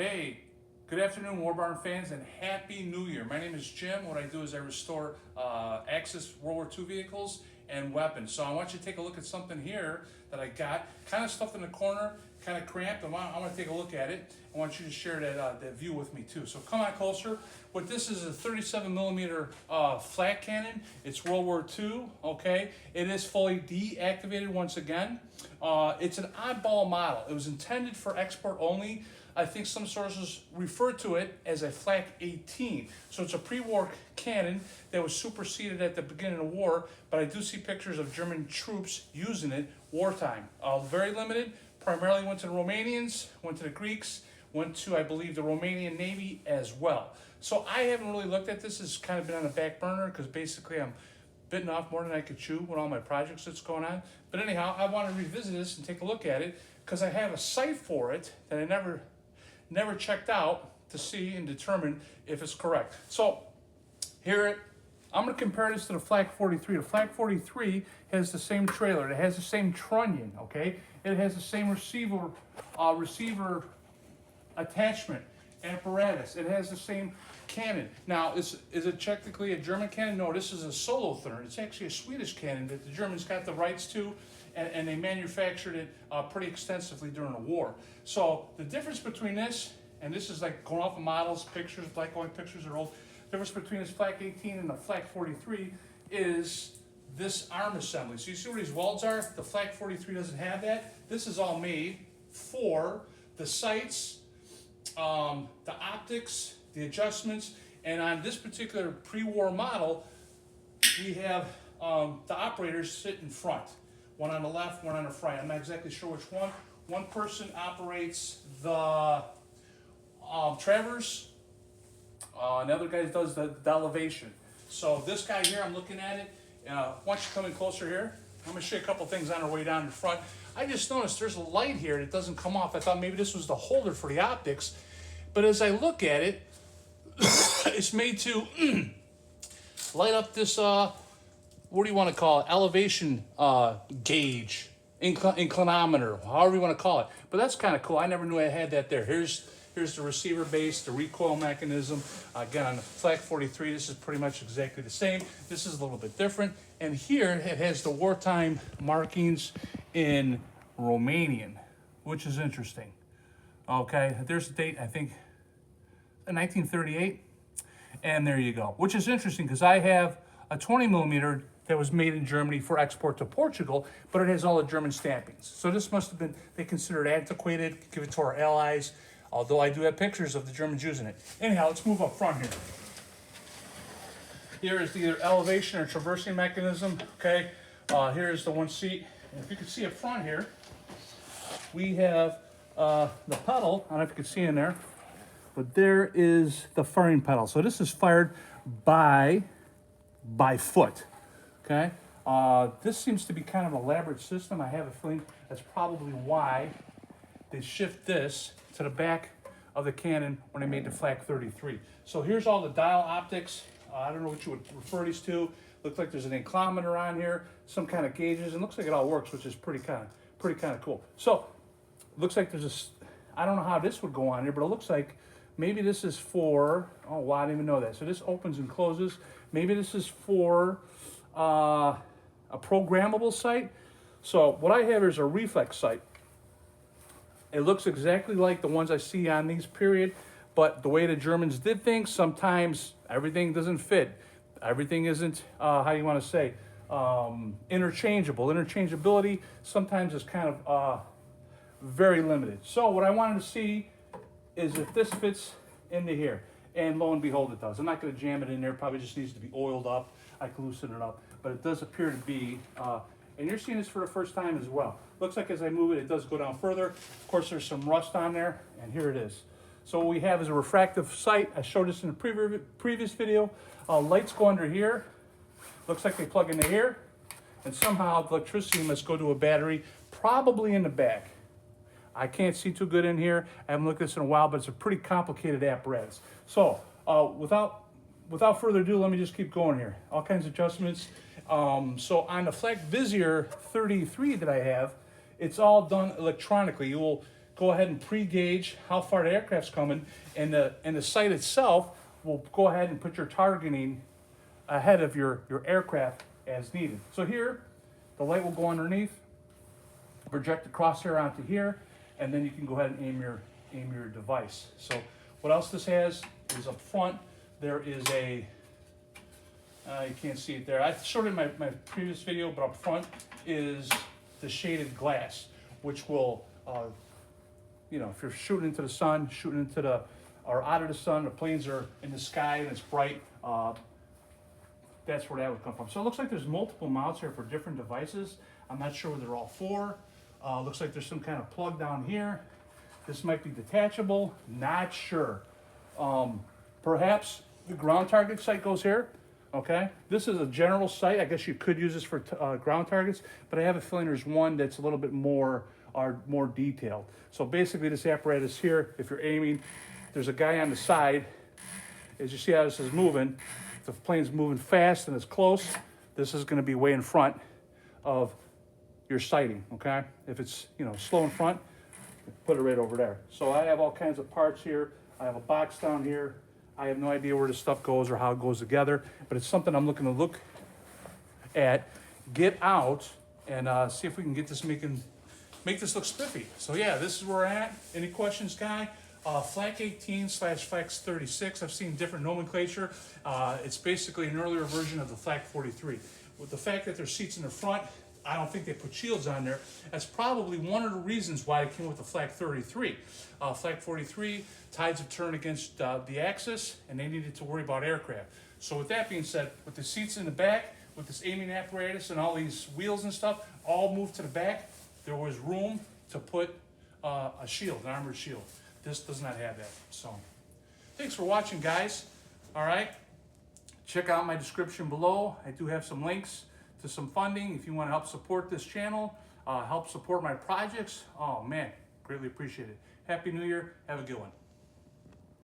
Hey, good afternoon, War Barn fans, and Happy New Year. My name is Jim. What I do is I restore Axis World War II vehicles and weapons. So I want you to take a look at something here that I got, kind of stuffed in the corner, kind of cramped. I want to take a look at it. I want you to share that view with me too. So come on closer. What this is a 37 millimeter Flak Cannon. It's World War II, okay? It is fully deactivated once again. It's an oddball model. It was intended for export only. I think some sources refer to it as a Flak 18. So it's a pre-war cannon that was superseded at the beginning of the war, but I do see pictures of German troops using it wartime. Very limited, primarily went to the Romanians, went to the Greeks, went to, I believe, the Romanian Navy as well. So I haven't really looked at this. It's kind of been on the back burner because basically I'm bitten off more than I could chew with all my projects that's going on. But anyhow, I want to revisit this and take a look at it because I have a site for it that I never checked out to see and determine if it's correct. So here, I'm going to compare this to the Flak 43. The Flak 43 has the same trailer. It has the same trunnion, okay? It has the same receiver attachment apparatus. It has the same cannon. Now, is it technically a German cannon? No, this is a solo thinner. It's actually a Swedish cannon that the Germans got the rights to, and they manufactured it pretty extensively during the war. So the difference between this, and this is like going off of models, pictures, black and white pictures are old. The difference between this Flak 18 and the Flak 43 is this arm assembly. So you see where these welds are? The Flak 43 doesn't have that. This is all made for the sights, the optics, the adjustments, and on this particular pre-war model, we have the operators sit in front. One on the left, one on the right. I'm not exactly sure which one. One person operates the traverse, another guy does the elevation. So this guy here, I'm looking at it. Once you come in closer here, I'm going to show you a couple things on our way down in front. I just noticed there's a light here that doesn't come off. I thought maybe this was the holder for the optics. But as I look at it, it's made to light up this, what do you want to call it? Elevation gauge, inclinometer, however you want to call it. But that's kind of cool. I never knew I had that there. Here's the receiver base, the recoil mechanism. Again, on the Flak 43, this is pretty much exactly the same. This is a little bit different. And here it has the wartime markings in Romanian, which is interesting. Okay, there's the date, I think, 1938. And there you go, which is interesting because I have a 20 millimeter that was made in Germany for export to Portugal, but it has all the German stampings. So this must have been, they considered antiquated, give it to our allies, although I do have pictures of the Germans using it. Anyhow, let's move up front here. Here is the either elevation or traversing mechanism, okay? Here is the one seat. And if you can see up front here, we have the pedal. I don't know if you can see in there, but there is the firing pedal. So this is fired by foot, okay? This seems to be kind of an elaborate system. I have a feeling that's probably why they shift this to the back of the cannon when they made the Flak 33. So here's all the dial optics. I don't know what you would refer these to. Looks like there's an inclinometer on here, some kind of gauges, and looks like it all works, which is pretty kind of cool. So looks like there's a, I don't know how this would go on here, but it looks like maybe this is for, oh wow, I didn't even know that. So this opens and closes. Maybe this is for a programmable sight. So what I have is a reflex sight. It looks exactly like the ones I see on these period, but the way the Germans did things, sometimes everything doesn't fit. Everything isn't, how you want to say, interchangeable. Interchangeability sometimes is kind of very limited. So what I wanted to see is if this fits into here. And lo and behold, it does. I'm not going to jam it in there. Probably just needs to be oiled up. I can loosen it up. But it does appear to be, and you're seeing this for the first time as well. Looks like as I move it, it does go down further. Of course, there's some rust on there, and here it is. So what we have is a refractive sight. I showed this in the previous video. Lights go under here. Looks like they plug into here. And somehow the electricity must go to a battery, probably in the back. I can't see too good in here. I haven't looked at this in a while, but it's a pretty complicated apparatus. So without further ado, let me just keep going here. All kinds of adjustments. So on the Flak Vizier 33 that I have, it's all done electronically. You will go ahead and pre-gauge how far the aircraft's coming, and the sight itself will go ahead and put your targeting ahead of your aircraft as needed. So here, the light will go underneath, project the crosshair onto here, and then you can go ahead and aim your device. So what else this has is up front, there is a, you can't see it there. I showed it in my previous video, but up front is the shaded glass, which will, you know, if you're shooting into the sun, shooting into the, or out of the sun, the planes are in the sky and it's bright, that's where that would come from. So it looks like there's multiple mounts here for different devices. I'm not sure what they're all for. Looks like there's some kind of plug down here. This might be detachable, not sure. Perhaps the ground target sight goes here, okay? This is a general sight. I guess you could use this for ground targets, but I have a feeling there's one that's a little bit more detailed. So basically this apparatus here, if you're aiming, there's a guy on the side. As you see how this is moving, if the plane's moving fast and it's close, this is gonna be way in front of your sighting, okay? If it's, you know, slow in front, put it right over there. So I have all kinds of parts here. I have a box down here. I have no idea where this stuff goes or how it goes together, but it's something I'm looking to look at, get out, and see if we can get this make this look spiffy. So yeah, this is where we're at. Any questions, Guy? Flak 18/Flak 36. I've seen different nomenclature. It's basically an earlier version of the Flak 43. With the fact that there's seats in the front, I don't think they put shields on there. That's probably one of the reasons why it came with the Flak 33. Flak 43, tides have turned against the axis, and they needed to worry about aircraft. So with that being said, with the seats in the back, with this aiming apparatus and all these wheels and stuff, all moved to the back, there was room to put a shield, an armored shield. This does not have that. So thanks for watching, guys. All right, check out my description below. I do have some links to some funding if you want to help support this channel, help support my projects. Oh man, greatly appreciate it. Happy New Year. Have a good one.